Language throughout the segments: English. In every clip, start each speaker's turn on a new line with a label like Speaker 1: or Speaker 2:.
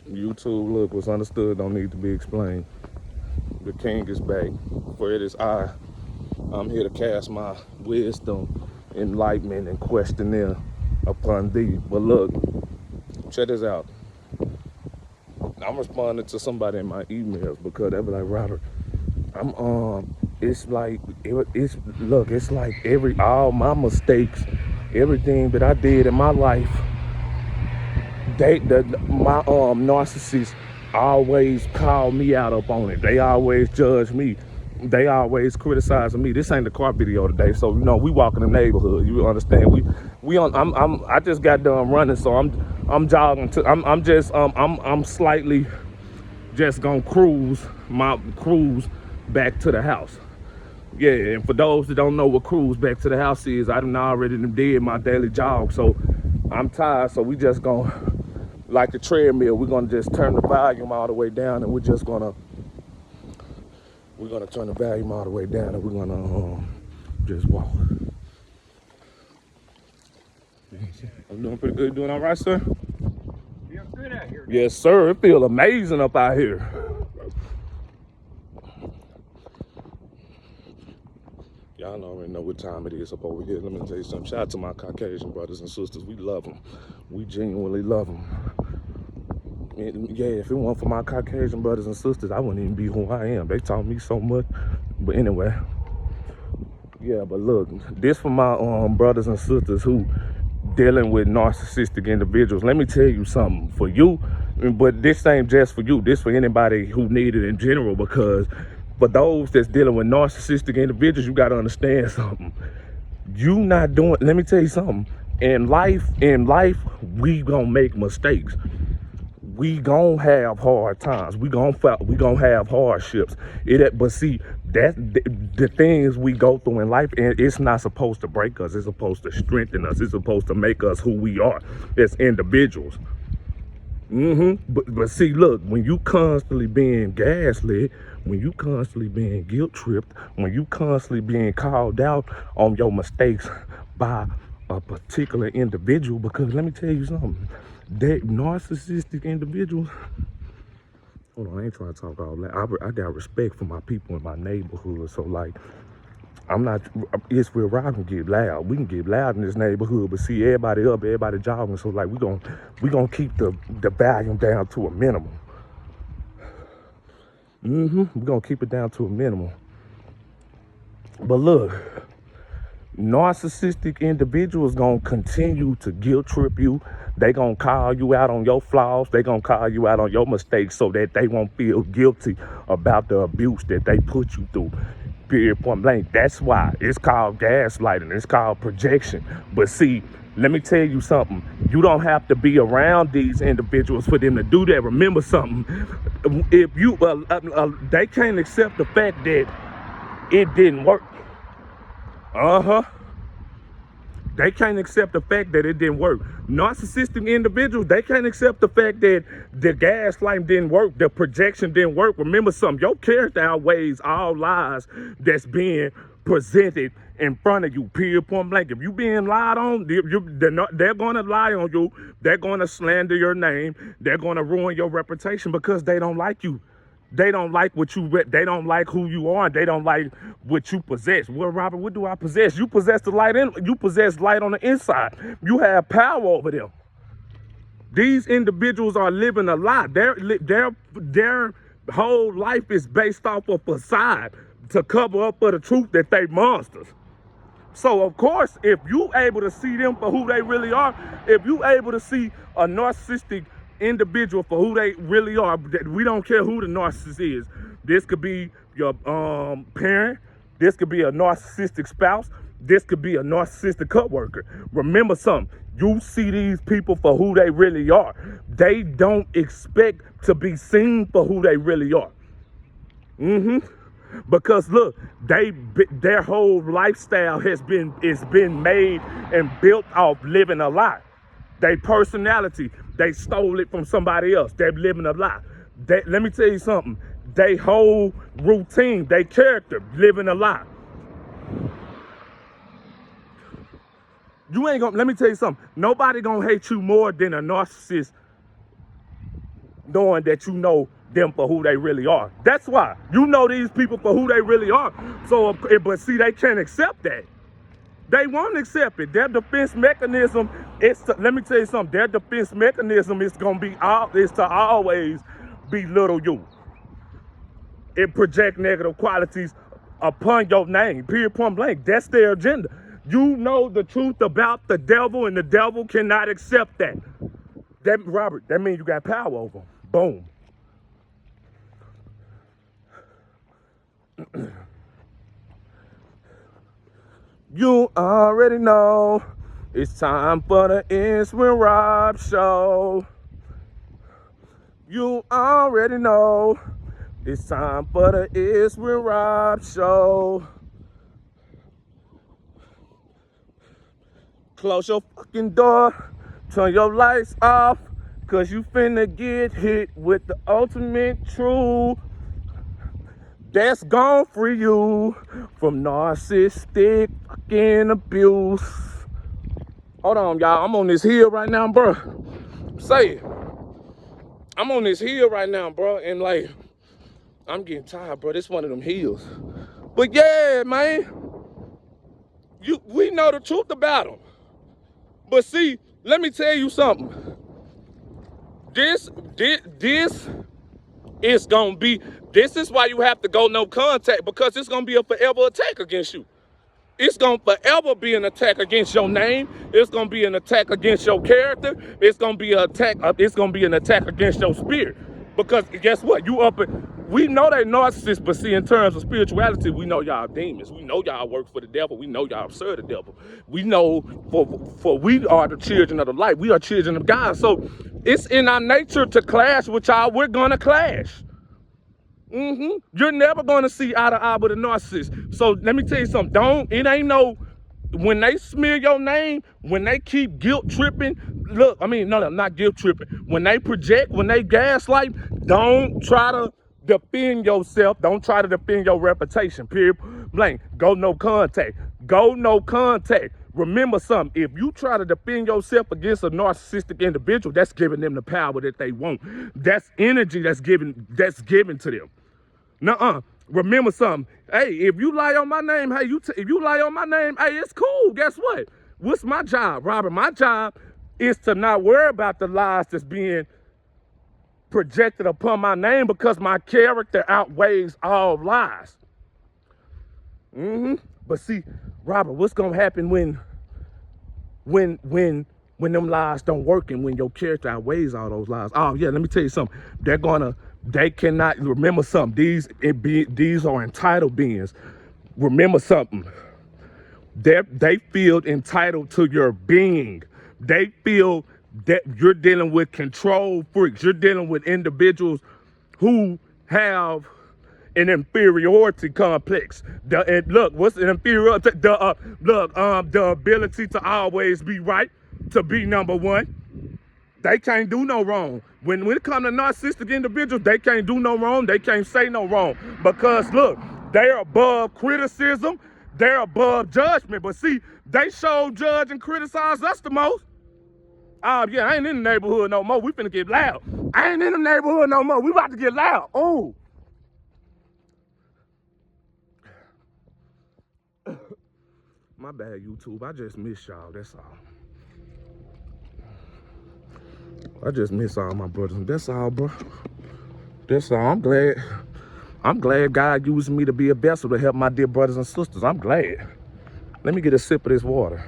Speaker 1: YouTube, look, what's understood don't need to be explained. The king is back, for it is I'm here to cast my wisdom, enlightenment, and questionnaire upon thee. But look, check this out. I'm responding to somebody in my emails because they be like, Robert, it's like, it's like all my mistakes, everything that I did in my life, my narcissists always call me out up on it. They always judge me. They always criticizing me. This ain't the car video today, so we walk in the neighborhood. You understand? We on. I just got done running, so I'm jogging to. I'm slightly just gonna cruise back to the house. Yeah, and for those that don't know what cruise back to the house is, I done already did my daily jog, so I'm tired. So we just gonna, like the treadmill, we're gonna just turn the volume all the way down, and we're gonna turn the volume all the way down, and we're gonna just walk. I'm doing pretty good. Doing all right, sir?
Speaker 2: Feels good out here.
Speaker 1: Yes, sir. It feels amazing up out here. Y'all already know what time it is up over here. Let me tell you something. Shout out to my Caucasian brothers and sisters. We love them. We genuinely love them. And yeah, if it weren't for my Caucasian brothers and sisters, I wouldn't even be who I am. They taught me so much. But anyway, yeah, but look, this for my brothers and sisters who dealing with narcissistic individuals. Let me tell you something. For you, but this ain't just for you. This for anybody who need it in general, because for those that's dealing with narcissistic individuals, you got to understand something. You not doing, let me tell you something. In life, we gonna make mistakes. We gonna have hard times. We gonna have hardships. But see, that the things we go through in life, and it's not supposed to break us. It's supposed to strengthen us. It's supposed to make us who we are as individuals. But see, look, when you constantly being gaslit, when you constantly being guilt tripped, when you constantly being called out on your mistakes by a particular individual, because let me tell you something, that narcissistic individuals, hold on, I ain't trying to talk all that. I got respect for my people in my neighborhood, so like, I'm not, it's where I can get loud. We can get loud in this neighborhood, but see, everybody up, everybody jogging. So like, we gonna keep the volume down to a minimum. We're gonna keep it down to a minimum. But look, narcissistic individuals gonna continue to guilt trip you. They gonna call you out on your flaws. They gonna call you out on your mistakes so that they won't feel guilty about the abuse that they put you through. Period, point blank. That's why it's called gaslighting. It's called projection. But see, let me tell you something. You don't have to be around these individuals for them to do that. Remember something. If you, they can't accept the fact that it didn't work. They can't accept the fact that it didn't work. Narcissistic individuals, they can't accept the fact that the gaslighting didn't work, the projection didn't work. Remember something, your character outweighs all lies that's being presented in front of you, period, point blank. If you being lied on, they're going to lie on you. They're going to slander your name. They're going to ruin your reputation because they don't like you. They don't like they don't like who you are. They don't like what you possess. Well, Robert, what do I possess? You possess the light you possess light on the inside. You have power over them. These individuals are living a lie. Their whole life is based off a facade to cover up for the truth that they monsters. So of course, if you able to see them for who they really are, if you able to see a narcissistic individual for who they really are, we don't care who the narcissist is. This could be your parent. This could be a narcissistic spouse. This could be a narcissistic coworker. Remember something. You see these people for who they really are. They don't expect to be seen for who they really are. Because look, their whole lifestyle is been made and built off living a lie. Their personality, they stole it from somebody else. They're living a lie. Let me tell you something. Their whole routine, their character, living a lie. Let me tell you something. Nobody gonna hate you more than a narcissist knowing that you know them for who they really are. That's why. You know these people for who they really are. So, but see, they can't accept that. They won't accept it. Their defense mechanism let me tell you something. Their defense mechanism is to always belittle you. It project negative qualities upon your name. Period, point blank. That's their agenda. You know the truth about the devil, and the devil cannot accept that. Robert, that means you got power over him. Boom. You already know it's time for the It's With Rob show. You already know it's time for the It's With Rob show. Close your fucking door, turn your lights off, cause you finna get hit with the ultimate truth that's gon' free you from narcissistic fucking abuse. Hold on, y'all. I'm on this hill right now, bro. Say it. I'm on this hill right now, bro, and like, I'm getting tired, bro. This one of them hills. But yeah, man, we know the truth about them. But see, let me tell you something. This is gonna be. This is why you have to go no contact, because it's gonna be a forever attack against you. It's gonna forever be an attack against your name. It's gonna be an attack against your character. It's gonna be an attack. It's gonna be an attack against your spirit. Because guess what? We know they narcissists, but see, in terms of spirituality, we know y'all demons. We know y'all work for the devil. We know y'all serve the devil. We know for we are the children of the light. We are children of God. So it's in our nature to clash with y'all. We're gonna clash. You're never gonna see eye to eye with a narcissist. So let me tell you something. It ain't no, when they smear your name, when they keep guilt tripping, not guilt tripping. When they project, when they gaslight, don't try to defend yourself. Don't try to defend your reputation. Period. Blank. Go no contact. Go no contact. Remember something. If you try to defend yourself against a narcissistic individual, that's giving them the power that they want. That's energy that's given to them. Nuh-uh. Remember something. Hey, if you lie on my name, if you lie on my name, hey, it's cool. Guess what? What's my job, Robert? My job is to not worry about the lies that's being projected upon my name, because my character outweighs all lies. But see, Robert, what's gonna happen when them lies don't work, and when your character outweighs all those lies? Oh yeah, let me tell you something. They cannot remember something. These are entitled beings. Remember something. They feel entitled to your being. They feel that you're dealing with control freaks. You're dealing with individuals who have an inferiority complex. What's an inferiority? The ability to always be right, to be number one. They can't do no wrong. When it comes to narcissistic individuals, they can't do no wrong. They can't say no wrong. Because look, they're above criticism. They're above judgment. But see, they show, judge, and criticize us the most. I ain't in the neighborhood no more. We finna get loud. I ain't in the neighborhood no more. We about to get loud. Oh. My bad, YouTube. I just miss y'all. That's all. I just miss all my brothers. That's all, bro. That's all. I'm glad God used me to be a vessel to help my dear brothers and sisters. I'm glad. Let me get a sip of this water.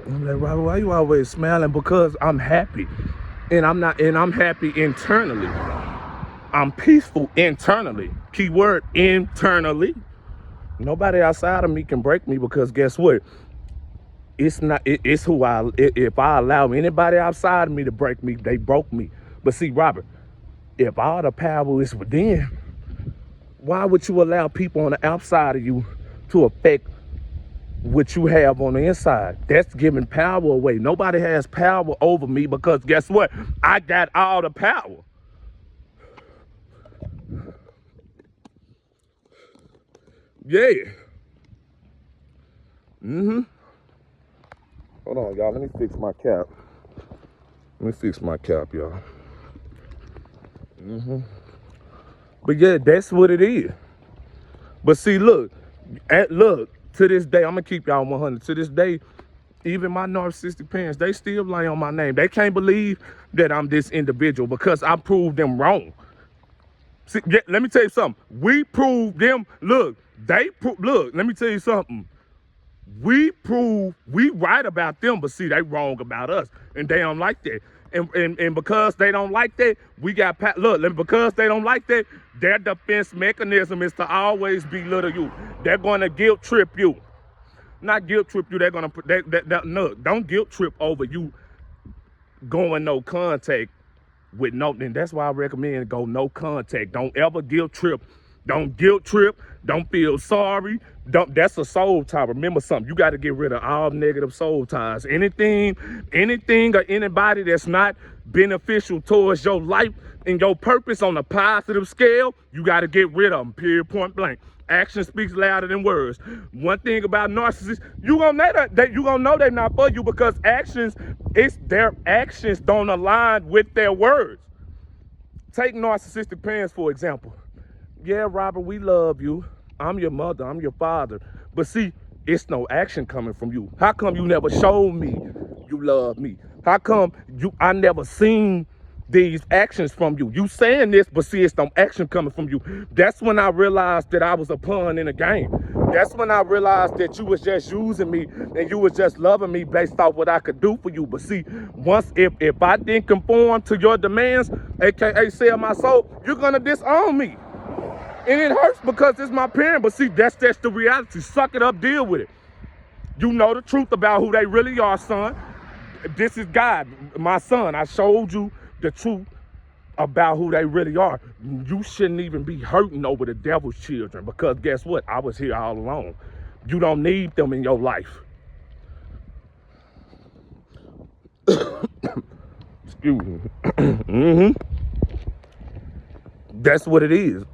Speaker 1: I'm like, Robert, why you always smiling? Because I'm happy. And I'm happy internally. I'm peaceful internally. Keyword, internally. Nobody outside of me can break me, because guess what? It's if I allow anybody outside of me to break me, they broke me. But see, Robert, if all the power is within, why would you allow people on the outside of you to affect what you have on the inside? That's giving power away. Nobody has power over me, because guess what? I got all the power. Yeah. Mm-hmm. Hold on, y'all. Let me fix my cap. Let me fix my cap, y'all. Mm-hmm. But yeah, that's what it is. But see, look, to this day, I'm gonna keep y'all 100. To this day, even my narcissistic parents, they still lay on my name. They can't believe that I'm this individual because I proved them wrong. See, yeah, let me tell you something. We proved them. Look, look. Let me tell you something. We right about them, but see, they wrong about us, and they don't like that. And because they don't like that, we got because they don't like that, their defense mechanism is to always belittle you. They're gonna guilt trip you, not guilt trip you. They're gonna no, don't guilt trip over you going no contact with no. And that's why I recommend go no contact. Don't ever guilt trip. Don't guilt trip. Don't feel sorry. That's a soul tie. Remember something. You got to get rid of all negative soul ties. Anything or anybody that's not beneficial towards your life and your purpose on a positive scale, you got to get rid of them. Period. Point blank. Action speaks louder than words. One thing about narcissists, you gonna know they're not for you because their actions don't align with their words. Take narcissistic parents for example. Yeah, Robert, we love you. I'm your mother, I'm your father. But see, it's no action coming from you. How come you never showed me you love me? How come I never seen these actions from you? You saying this, but see, it's no action coming from you. That's when I realized that I was a pawn in the game. That's when I realized that you was just using me and you was just loving me based off what I could do for you. But see, if I didn't conform to your demands, aka sell my soul, you're gonna disown me. And it hurts because it's my parent, but see, that's the reality. Suck it up, deal with it. You know the truth about who they really are, son. This is God, my son. I showed you the truth about who they really are. You shouldn't even be hurting over the devil's children because guess what? I was here all along. You don't need them in your life. Excuse me. Mm-hmm. That's what it is.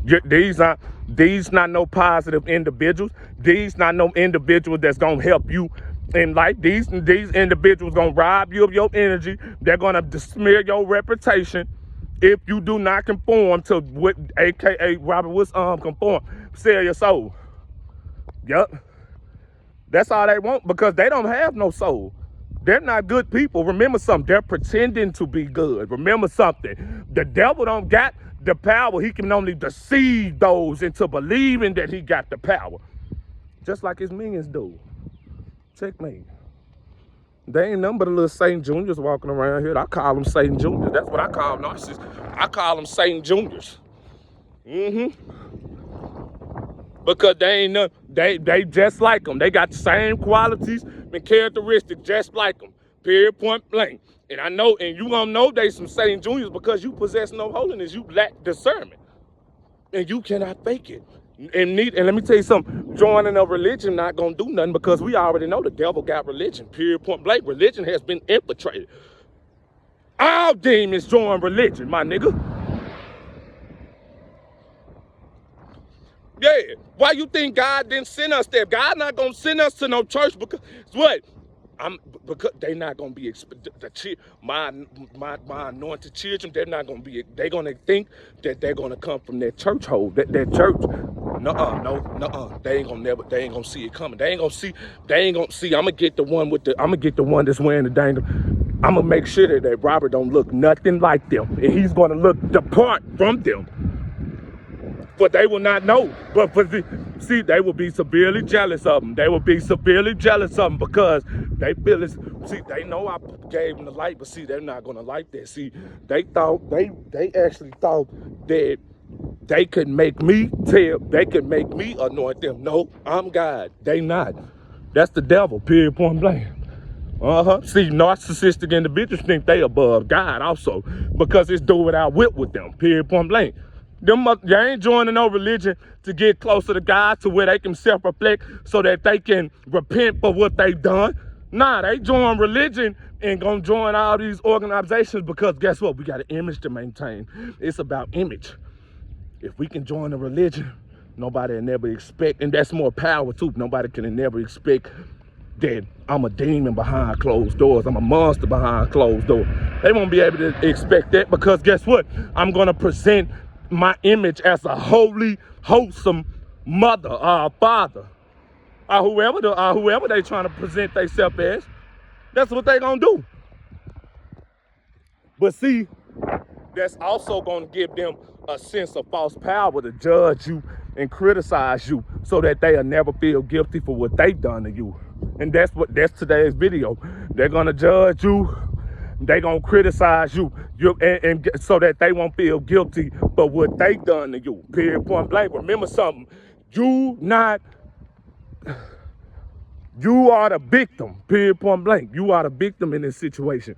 Speaker 1: These not no positive individuals. These not no individuals that's gonna help you in life. These individuals gonna rob you of your energy. They're gonna smear your reputation if you do not conform to what AKA Robert was conform. Sell your soul. Yup. That's all they want because they don't have no soul. They're not good people. Remember something. They're pretending to be good. Remember something. The devil don't got the power. He can only deceive those into believing that he got the power. Just like his minions do. Checkmate. They ain't nothing but a little Satan Juniors walking around here. I call them Satan Juniors. That's what I call narcissists. I call them Satan Juniors. Because they ain't they just like them. They got the same qualities and characteristics just like them. Period, point blank. And I know, and you gonna know they some Satan Juniors because you possess no holiness. You lack discernment. And you cannot fake it. And let me tell you something, joining a religion not gonna do nothing because we already know the devil got religion. Period, point blank. Religion has been infiltrated. All demons join religion, my nigga. Yeah, why you think God didn't send us there? God not gonna send us to no church because what? Because they not gonna be my anointed children. They're not gonna be. They're gonna think that they're gonna come from that church hole. That church. No. They ain't gonna see it coming. They ain't gonna see. I'm gonna get the one that's wearing the dangle. I'm gonna make sure that Robert don't look nothing like them, and he's gonna look depart from them. But they will not know. But see, they will be severely jealous of them. They will be severely jealous of them because they feel it's. See, they know I gave them the light, but see, they're not gonna like that. See, they actually thought that they could make me anoint them. No, I'm God. They not. That's the devil. Period. Point blank. See, narcissistic individuals think they above God also because it's do without whip with them. Period. Point blank. They ain't joining no religion to get closer to God to where they can self-reflect so that they can repent for what they've done. Nah, they join religion and gonna join all these organizations because guess what? We got an image to maintain. It's about image. If we can join a religion, Nobody can never expect, and that's more power too. Nobody can never expect that I'm a demon behind closed doors. I'm a monster behind closed doors. They won't be able to expect that, because guess what? I'm gonna present my image as a holy, wholesome mother or father, or whoever they trying to present themselves as. That's what they gonna do. But see, that's also gonna give them a sense of false power to judge you and criticize you, so that they'll never feel guilty for what they done to you. And that's today's video. They're gonna judge you, they gonna criticize you, and so that they won't feel guilty for what they done to you. Period, point blank. Remember something, you are the victim. Period, point blank. You are the victim in this situation.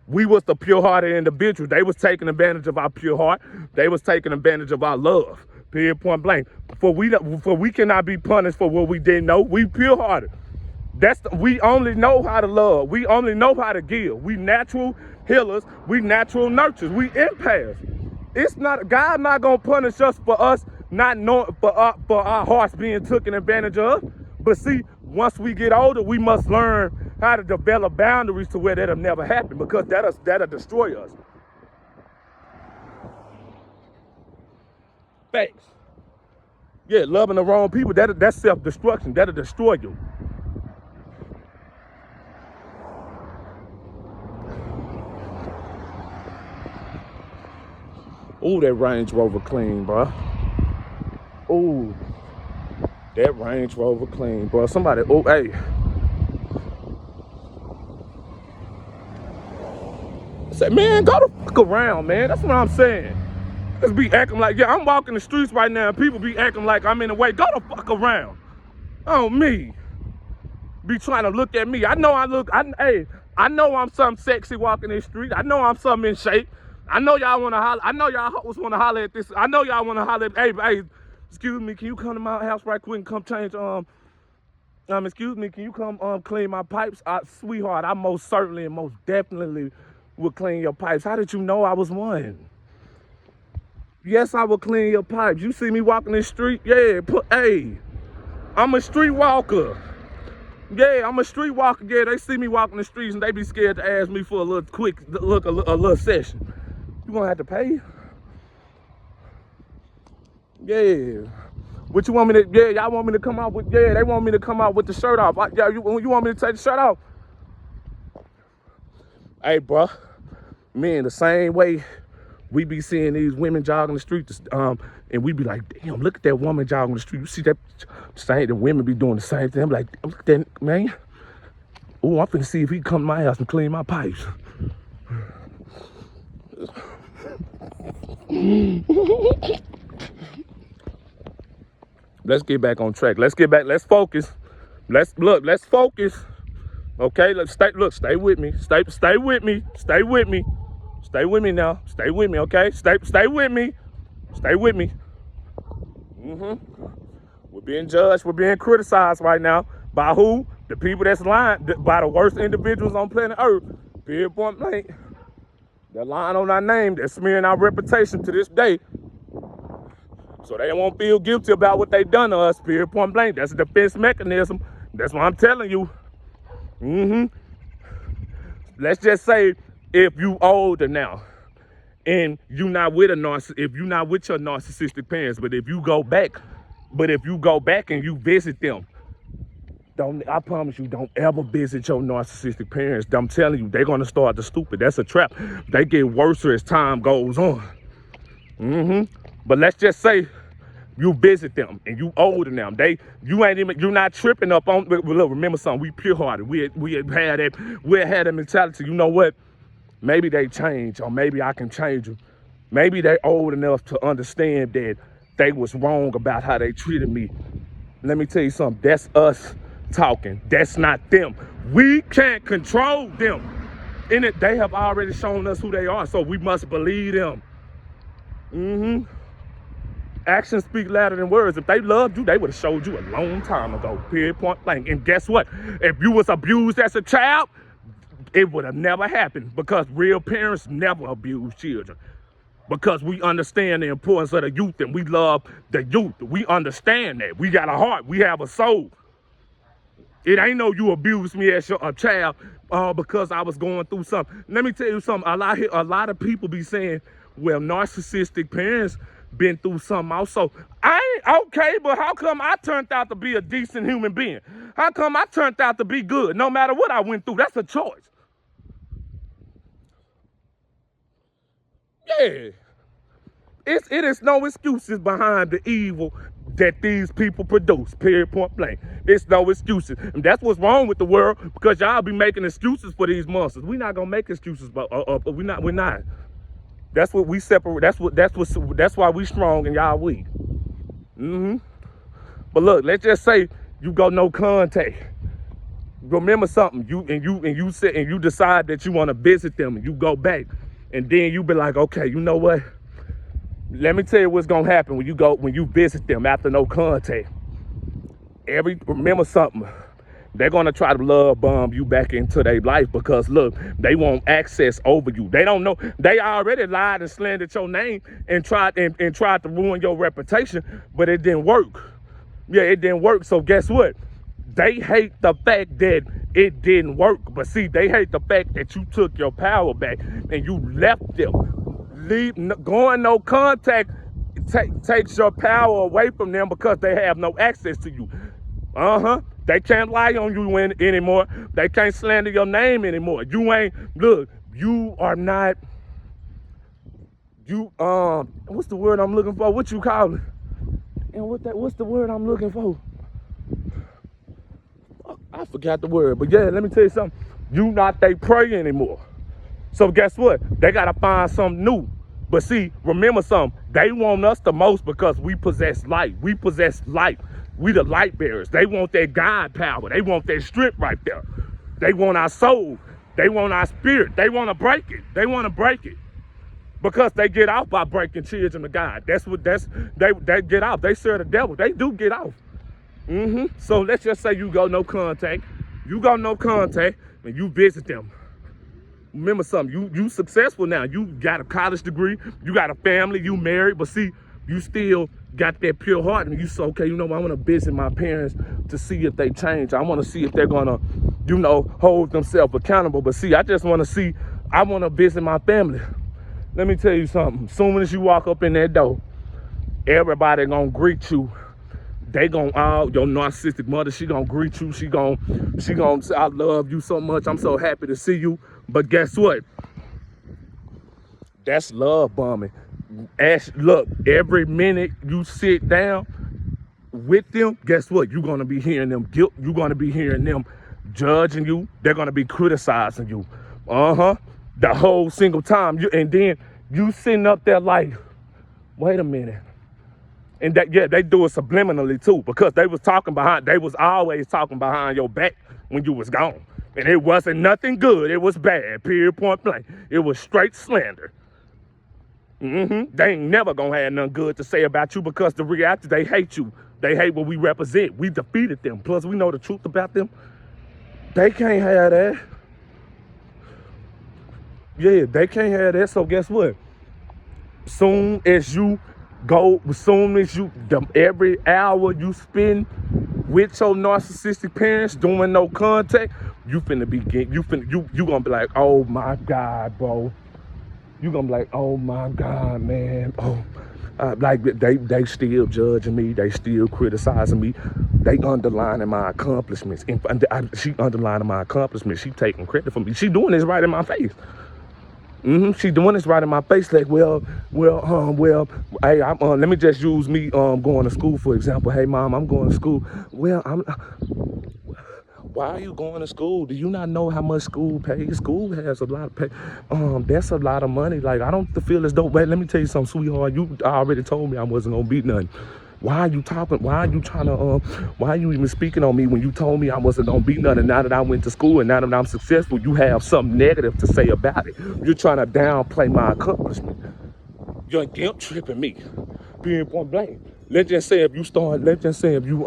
Speaker 1: We was the pure-hearted individuals. They was taking advantage of our pure heart. They was taking advantage of our love. Period, point blank. For we cannot be punished for what we didn't know. We pure-hearted. We only know how to love. We only know how to give. We natural healers. We natural nurturers. We empaths. God not gonna punish us for us not knowing, for our hearts being taken advantage of. But see, once we get older, we must learn how to develop boundaries to where that'll never happen, because that'll destroy us. Facts. Yeah, loving the wrong people, that's self-destruction. That'll destroy you. Ooh, that Range Rover clean, bro. Ooh, that Range Rover clean, bro. Somebody, oh, hey. I said, man, go the fuck around, man. That's what I'm saying. Just be acting like, yeah, I'm walking the streets right now and people be acting like I'm in the way. Go the fuck around. Oh, me. Be trying to look at me. I know I know I'm something sexy walking the street. I know I'm something in shape. I know y'all want to holler. I know y'all hoes want to holler at this. I know y'all want to holler at, hey, excuse me, can you come to my house right quick and come change, excuse me, can you come clean my pipes? Sweetheart, I most certainly and most definitely will clean your pipes. How did you know I was one? Yes, I will clean your pipes. You see me walking the street? Yeah, hey, I'm a street walker. Yeah, I'm a street walker. Yeah, they see me walking the streets and they be scared to ask me for a little quick look, a little session. You gonna have to pay? Yeah. What you want me to, yeah, y'all want me to come out with, yeah, they want me to come out with the shirt off. Yeah, you want me to take the shirt off? Hey, bro, man, the same way we be seeing these women jogging the streets, and we be like, damn, look at that woman jogging the street. You see that same, the women be doing the same thing. I'm like, look at that, man. Oh, I'm finna see if he can come to my house and clean my pipes. Let's get back on track. Let's focus. Let's focus. Okay, stay with me. Stay with me. Stay with me. Stay with me now. Stay with me, okay? Stay with me. Stay with me. We're being judged. We're being criticized right now. By who? The people that's lying. By the worst individuals on planet Earth. Period, point blank. They're lying on our name. They're smearing our reputation to this day. So they won't feel guilty about what they done to us. Period, point blank. That's a defense mechanism. That's what I'm telling you. Let's just say, if you older now and you not with if you're not with your narcissistic parents, but if you go back and you visit them, I promise you, don't ever visit your narcissistic parents. I'm telling you, they're gonna start to stupid. That's a trap. They get worse as time goes on. But let's just say you visit them and you older now. You're not tripping up on. Look, remember something. We pure-hearted. We had that mentality. You know what? Maybe they change, or maybe I can change them. Maybe they're old enough to understand that they was wrong about how they treated me. Let me tell you something. That's us talking. That's not them. We can't control them. In it, they have already shown us who they are, so we must believe them. Actions speak louder than words. If they loved you, they would have showed you a long time ago. Period, point blank. And guess what? If you was abused as a child, it would have never happened, because real parents never abuse children. because we understand the importance of the youth and we love the youth. We understand that. We got a heart. We have a soul. It ain't no you abused me as a child because I was going through something. Let me tell you something. A lot of people be saying, well, narcissistic parents been through something also. I ain't okay, but how come I turned out to be a decent human being? How come I turned out to be good no matter what I went through? That's a choice. Yeah. It is no excuses behind the evil that these people produce, period, point blank. It's no excuses. And that's what's wrong with the world, because y'all be making excuses for these monsters. We're not gonna make excuses, but we're not. That's what we separate. That's why we strong and y'all weak. But look, let's just say you go no contact. Remember something, you decide that you want to visit them and you go back, and then you be like, okay, you know what? Let me tell you what's gonna happen when you visit them after no contact. Remember something, they're gonna try to love bomb you back into their life, because look, they want access over you. They don't know, they already lied and slandered your name and tried to ruin your reputation, but it didn't work. Yeah, it didn't work. So guess what? They hate the fact that it didn't work, but see, they hate the fact that you took your power back and you left them. Going no contact takes your power away from them because they have no access to you. They can't lie on you anymore. They can't slander your name anymore. You are not, what's the word I'm looking for? What you call it? And what's the word I'm looking for? I forgot the word, but yeah, let me tell you something. You not they prey anymore. So guess what? They gotta find something new. But see, remember something. They want us the most because we possess light. We possess light. We the light bearers. They want that God power. They want that strength right there. They want our soul. They want our spirit. They want to break it. They want to break it. Because they get off by breaking children of God. They get off. They serve the devil. They do get off. So let's just say you go no contact. You go no contact and you visit them. Remember something, you successful now. You got a college degree, you got a family, you married, but see, you still got that pure heart, and you say, okay, I want to visit my parents to see if they change. I want to see if they're gonna, hold themselves accountable. But see, I want to visit my family. Let me tell you something. Soon as you walk up in that door, everybody gonna greet you. They gonna, your narcissistic mother, she gonna greet you. She gonna say, I love you so much. I'm so happy to see you. But guess what? That's love bombing. Look, every minute you sit down with them, guess what? You're gonna be hearing them guilt. You're gonna be hearing them judging you. They're gonna be criticizing you. The whole single time. And then you sitting up there like, wait a minute. And they do it subliminally too, because they was always talking behind your back when you was gone. And it wasn't nothing good. It was bad, period, point blank. It was straight slander. They ain't never gonna have nothing good to say about you, because the reality, they hate you. They hate what we represent. We defeated them. Plus, we know the truth about them. They can't have that. Yeah, they can't have that. So guess what? Soon as every hour you spend with your narcissistic parents doing no contact, you gonna be like, oh my God, bro. You gonna be like, oh my God, man. Like they still judging me. They still criticizing me. They underlining my accomplishments. She underlining my accomplishments. She taking credit for me. She doing this right in my face. She doing this right in my face, like, well, hey, let me just use me going to school, for example. Hey, Mom, I'm going to school. Well, why are you going to school? Do you not know how much school pays? School has a lot of pay. That's a lot of money. Like, I don't feel as though, wait, let me tell you something, sweetheart. You already told me I wasn't going to be nothing. Why are you talking? Why are you trying to, why are you even speaking on me when you told me I wasn't going to be nothing? Now that I went to school and now that I'm successful, you have something negative to say about it. You're trying to downplay my accomplishment. You're guilt tripping me. Being point blank. let's just say if you start, let's just say if you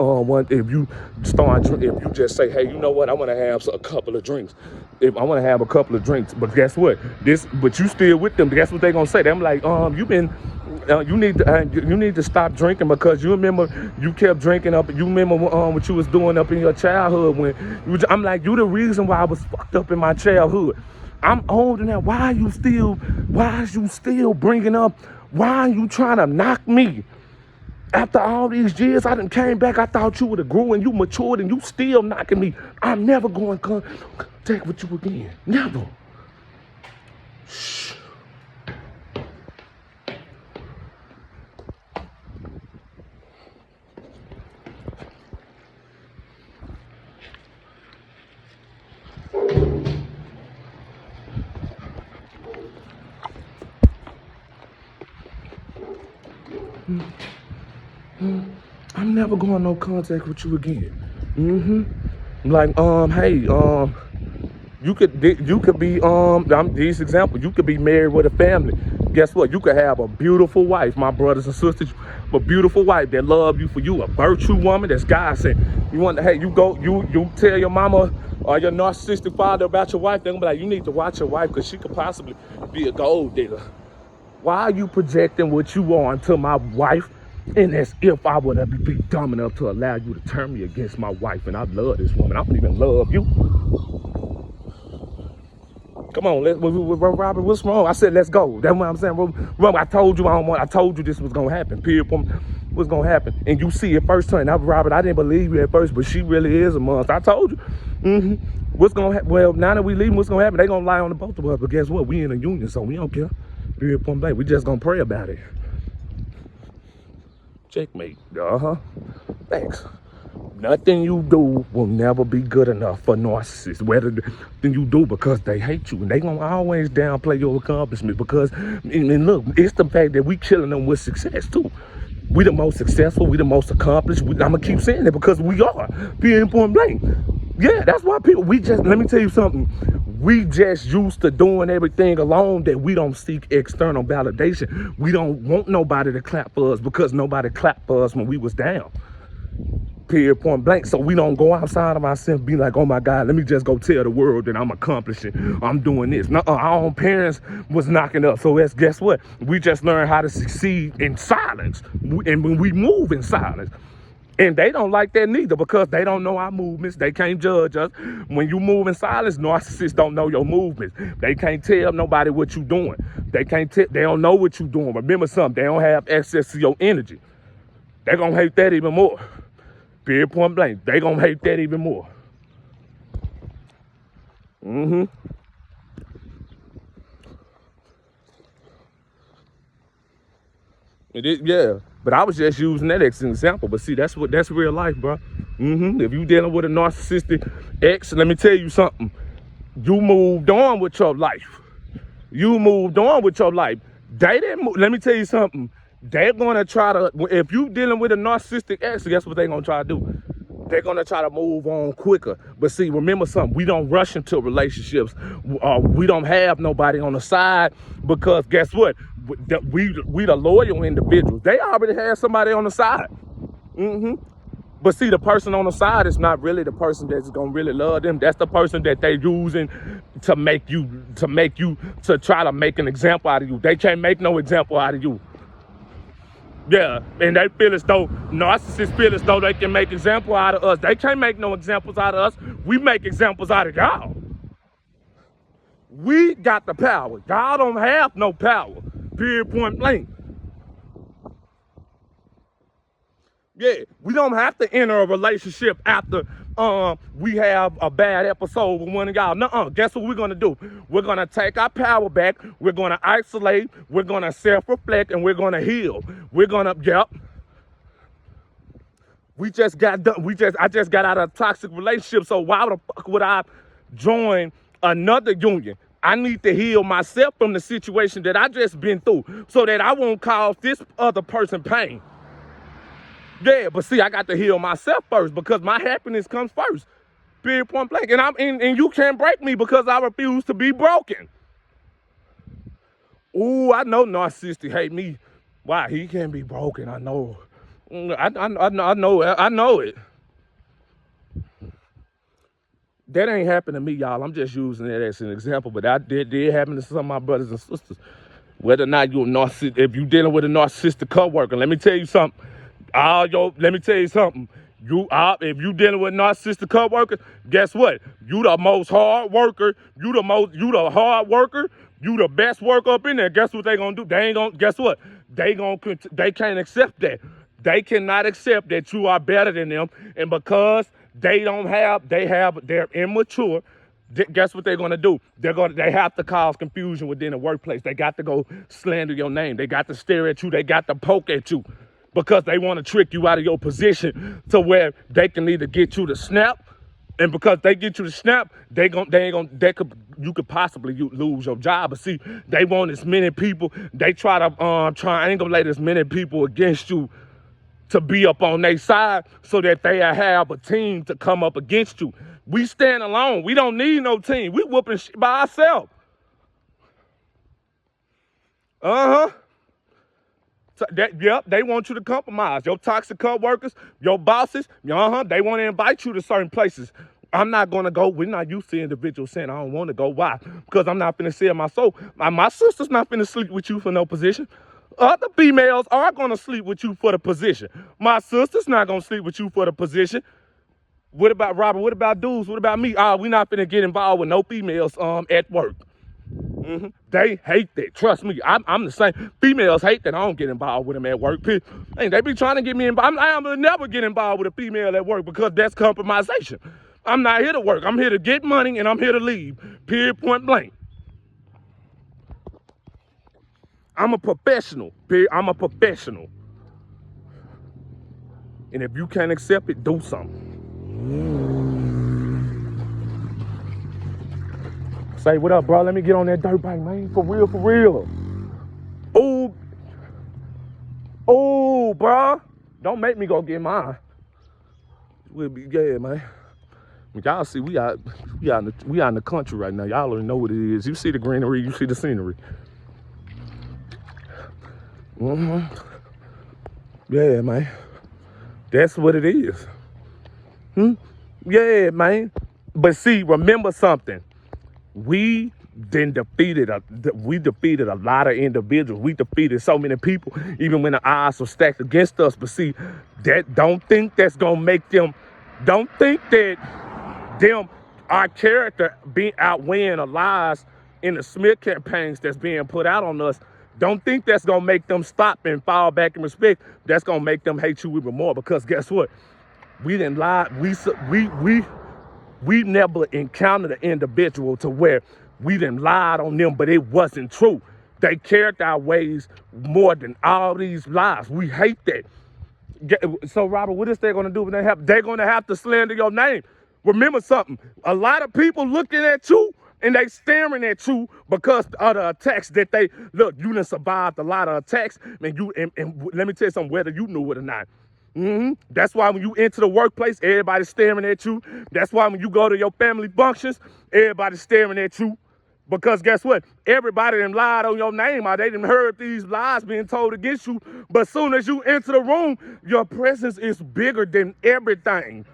Speaker 1: if you start, if you just say, hey, you know what, I want to have a couple of drinks. If I want to have a couple of drinks, but guess what? But you still with them. Guess what they gonna say? Them like, you been. You need to stop drinking because you remember you kept drinking up. You remember what you was doing up in your childhood I'm like, you the reason why I was fucked up in my childhood. I'm older now. Why are you still bringing up? Why are you trying to knock me? After all these years, I done came back. I thought you would have grew and you matured and you still knocking me. I'm never going to contact with you again. Never. Shh. I'm never going no contact with you again. Like, hey, you could be, these examples, you could be married with a family. Guess what? You could have a beautiful wife, my brothers and sisters, a beautiful wife that love you for you, a virtue woman that's God sent. You want to, hey, you tell your mama or your narcissistic father about your wife, they're gonna be like, you need to watch your wife because she could possibly be a gold digger. Why are you projecting what you are onto my wife? And as if I would be dumb enough to allow you to turn me against my wife. And I love this woman. I don't even love you. Come on, Robert, what's wrong? I said, let's go. That's what I'm saying. Robert, I told you I told you this was gonna happen. Period. What's gonna happen? And you see it first time. Now, Robert, I didn't believe you at first, but she really is a monster. I told you. What's gonna happen? Well, now that we leaving, what's gonna happen? They gonna lie on the both of us. But guess what? We in a union, so we don't care. Period. Point blank. We just gonna pray about it. Checkmate. Thanks. Nothing you do will never be good enough for narcissists. Whether than you do because they hate you and they gonna always downplay your accomplishment because and look, it's the fact that we killing them with success too. We the most successful, we the most accomplished. I'm gonna keep saying it because we are. Being point blank. Yeah, that's why people. Let me tell you something. We just used to doing everything alone that we don't seek external validation. We don't want nobody to clap for us because nobody clapped for us when we was down. Period, point blank. So we don't go outside of ourselves and be like, oh my God, let me just go tell the world that I'm accomplishing. I'm doing this. No, our own parents was knocking up. So guess what? We just learned how to succeed in silence. And when we move in silence. And they don't like that neither because they don't know our movements. They can't judge us. When you move in silence, narcissists don't know your movements. They can't tell nobody what you're doing. They don't know what you're doing. Remember something, they don't have access to your energy. They're gonna hate that even more. Period, point blank. They gonna hate that even more. Yeah, but I was just using that as an example. But see, that's real life, bro. If you dealing with a narcissistic ex, let me tell you something. You moved on with your life. You moved on with your life. They didn't move. Let me tell you something. They're gonna try to. If you dealing with a narcissistic ex, guess what they're gonna try to do? They're gonna try to move on quicker. But see, remember something, we don't rush into relationships. We don't have nobody on the side because guess what? We the loyal individuals. They already have somebody on the side. But see, the person on the side is not really the person that's gonna really love them. That's the person that they using to try to make an example out of you. They can't make no example out of you. Yeah, and they feel as though, narcissists feel as though they can make example out of us. They can't make no examples out of us. We make examples out of y'all. We got the power. Y'all don't have no power. Period, point blank. Yeah, we don't have to enter a relationship after we have a bad episode with one of y'all. Nuh-uh. Guess what we're gonna do? We're gonna take our power back. We're gonna isolate. We're gonna self-reflect, and we're gonna heal. We're gonna, I just got out of a toxic relationship. So why the fuck would I join another union? I need to heal myself from the situation that I just been through, so that I won't cause this other person pain. Yeah, but see, I got to heal myself first because my happiness comes first. Period, point blank. And you can't break me because I refuse to be broken. Ooh, I know narcissists hate me. Why? He can't be broken. I know. I know it. That ain't happened to me, y'all. I'm just using that as an example, but that did happen to some of my brothers and sisters. Whether or not you're a narcissist, if you're dealing with a narcissistic coworker, let me tell you something. Let me tell you something. If you dealing with a narcissistic coworker, guess what? You the most hard worker. You the hard worker. You the best worker up in there. Guess what they gonna do? They ain't gonna. Guess what? They can't accept that. They cannot accept that you are better than them, and because they're immature. Guess what they're gonna do? They have to cause confusion within the workplace. They got to go slander your name. They got to stare at you. They got to poke at you because they want to trick you out of your position to where they can either get you to snap, and because they get you to snap, you could possibly lose your job. But see, they want as many people. They try to triangulate as many people against you to be up on their side so that they have a team to come up against you. We stand alone. We don't need no team. We whooping shit by ourselves. So they want you to compromise. Your toxic coworkers, your bosses, they want to invite you to certain places. I'm not going to go. We're not used to individuals saying, I don't want to go. Why? Because I'm not finna sell my soul. My sister's not finna sleep with you for no position. Other females are going to sleep with you for the position. My sister's not going to sleep with you for the position. What about Robert? What about dudes? What about me? We not finna get involved with no females at work. They hate that. Trust me, I'm the same. Females hate that I don't get involved with them at work. They be trying to get me involved. I will never get involved with a female at work because that's compromisation. I'm not here to work. I'm here to get money and I'm here to leave. Period, point blank. I'm a professional. Period. I'm a professional. And if you can't accept it, do something. Say, what up, bro? Let me get on that dirt bike, man. For real, for real. Oh, bro. Don't make me go get mine. We'll be good, man. Y'all see, we out in the country right now. Y'all already know what it is. You see the greenery, you see the scenery. Yeah, man. That's what it is. Yeah, man. But see, remember something. We defeated a lot of individuals. We defeated so many people, even when the odds were stacked against us. But see, don't think that's gonna make them. Don't think that our character being outweighing the lies in the smear campaigns that's being put out on us. Don't think that's gonna make them stop and fall back in respect. That's gonna make them hate you even more. Because guess what? We didn't lie. We never encountered an individual to where we didn't lied on them, but it wasn't true. They cared our ways more than all these lies. We hate that. So, Robert, what is they going to do when they're going to have to slander your name? Remember something. A lot of people looking at you and they staring at you because of the attacks that you done survived a lot of attacks. And let me tell you something, whether you knew it or not. That's why when you enter the workplace, everybody's staring at you. That's why when you go to your family functions, everybody's staring at you. Because guess what? Everybody done lied on your name, or they done heard these lies being told against you. But as soon as you enter the room, your presence is bigger than everything.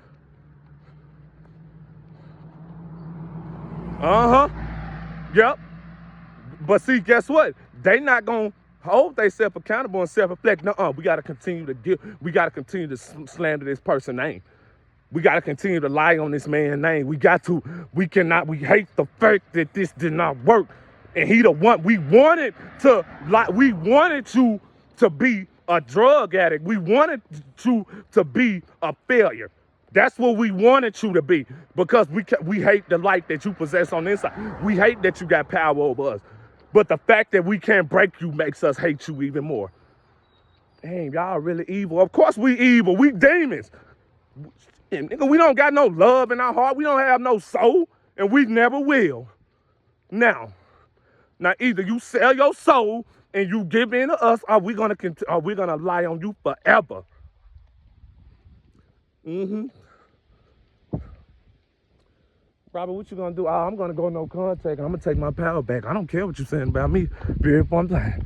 Speaker 1: Yep. But see, guess what? They not gonna hold themselves accountable and self-reflect. We gotta continue to slander this person's name. We gotta continue to lie on this man's name. We hate the fact that this did not work. And we wanted you to be a drug addict. We wanted you to be a failure. That's what we wanted you to be, because we hate the light that you possess on the inside. We hate that you got power over us. But the fact that we can't break you makes us hate you even more. Dang, y'all really evil. Of course we evil. We demons. And nigga, we don't got no love in our heart. We don't have no soul, and we never will. Now either you sell your soul and you give in to us, or we're gonna lie on you forever. Robert, what you gonna do? I'm gonna go no contact and I'm gonna take my power back. I don't care what you're saying about me. Period, point blank.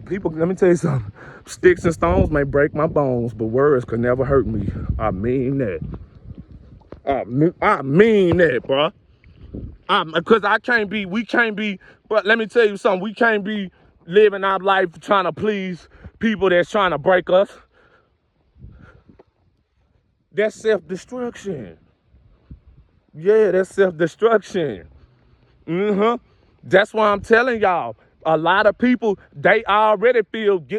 Speaker 1: People, let me tell you something. Sticks and stones may break my bones, but words could never hurt me. I mean that. I mean that, bro. Because we can't be, but let me tell you something. We can't be living our life trying to please people that's trying to break us. That's self-destruction. Yeah, that's self-destruction. That's why I'm telling y'all. A lot of people, they already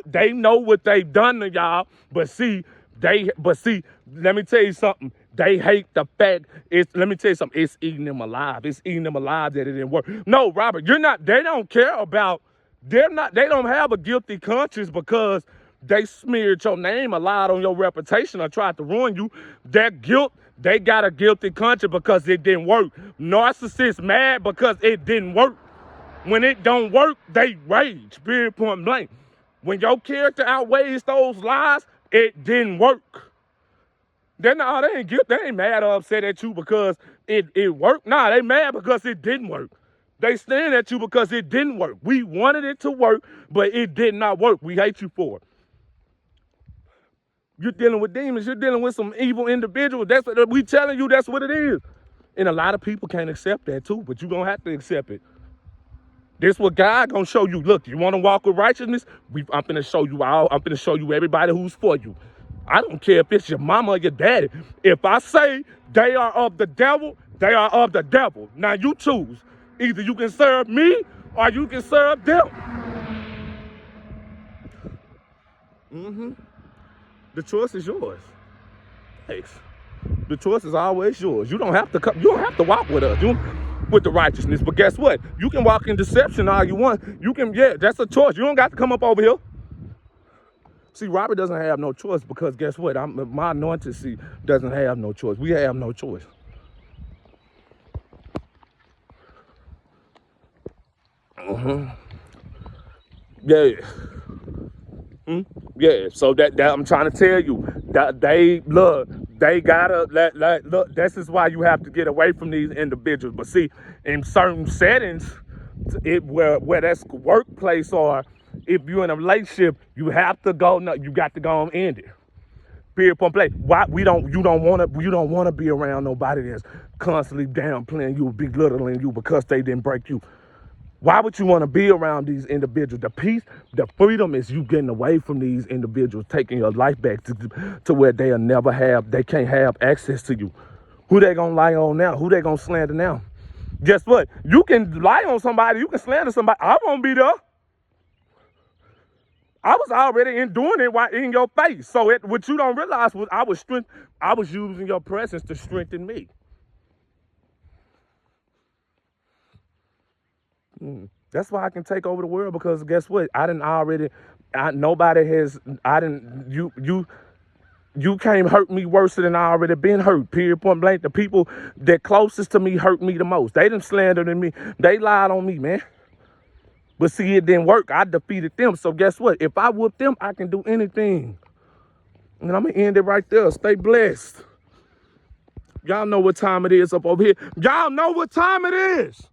Speaker 1: they know what they've done to y'all, but see, let me tell you something. They hate the fact, let me tell you something, it's eating them alive. It's eating them alive that it didn't work. No, Robert, they don't care about, they don't have a guilty conscience because they smeared your name a lot on your reputation or tried to ruin you. They got a guilty conscience because it didn't work. Narcissists mad because it didn't work. When it don't work, they rage, period, point blank. When your character outweighs those lies, it didn't work. They ain't mad or upset at you because it worked. Nah, they mad because it didn't work. They stand at you because it didn't work. We wanted it to work, but it did not work. We hate you for it. You're dealing with demons. You're dealing with some evil individuals. That's what we telling you. That's what it is. And a lot of people can't accept that too, but you're going to have to accept it. This what God gonna show you. Look, you want to walk with righteousness? I'm finna show you all. I'm finna show you everybody who's for you. I don't care if it's your mama or your daddy. If I say they are of the devil, they are of the devil. Now you choose. Either you can serve me or you can serve them. The choice is yours. Thanks. The choice is always yours. You don't have to come. You don't have to walk with us. With the righteousness. But guess what? You can walk in deception all you want. That's a choice. You don't got to come up over here. See, Robert doesn't have no choice because guess what? My anointed seed doesn't have no choice. We have no choice. Yeah. Yeah. So that I'm trying to tell you that they gotta look. This is why you have to get away from these individuals. But see, in certain settings, where that's workplace or if you're in a relationship, you have to go. No, you got to go and end it. Period. Point blank. Why you don't want to be around nobody that's constantly downplaying you, belittling you because they didn't break you. Why would you want to be around these individuals? The peace, the freedom is you getting away from these individuals, taking your life back to where they can't have access to you. Who they gonna lie on now? Who they gonna slander now? Guess what? You can lie on somebody, you can slander somebody. I won't be there. I was already doing it right in your face. So what you don't realize was I was using your presence to strengthen me. That's why I can take over the world because guess what? You can't hurt me worse than I already been hurt. Period. Point blank. The people that closest to me hurt me the most. They done slandered me. They lied on me, man. But see, it didn't work. I defeated them. So guess what? If I whoop them, I can do anything. And I'm going to end it right there. Stay blessed. Y'all know what time it is up over here. Y'all know what time it is.